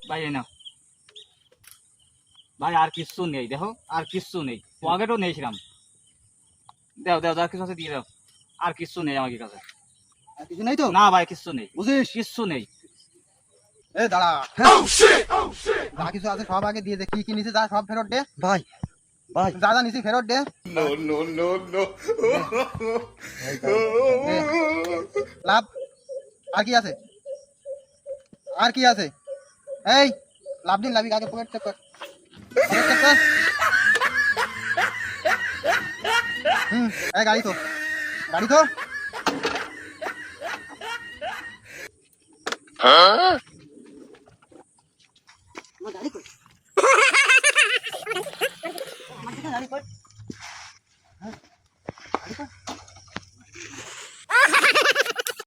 ভাই এই নাও ভাই, আর কিচ্ছু নেই, দেখো আর কিচ্ছু নেই, পকেটও নেই সেরাম। দাও দাও, যা কিছু আছে দিয়ে দাও, আর কিচ্ছু নেই আমার কাছে। কিছু নেই তো? না ভাই, কিচ্ছু নেই, বুঝিস? কিচ্ছু নেই। এ দাঁড়া, যা কিছু আছে সব আগে দিয়ে দে। কি কি নিছে যা সব ফেরত দে ভাই ভাই যা যা নিছি ফেরত দে। লাভ আর কি আছে? আর কি আছে? এই লাভ দিন, লাভি আগে পকেট চেক কর, পকেট চেক কর। এই গাড়ি তো, গাড়ি তো। আমার গাড়ি কই? আমার গাড়ি কই?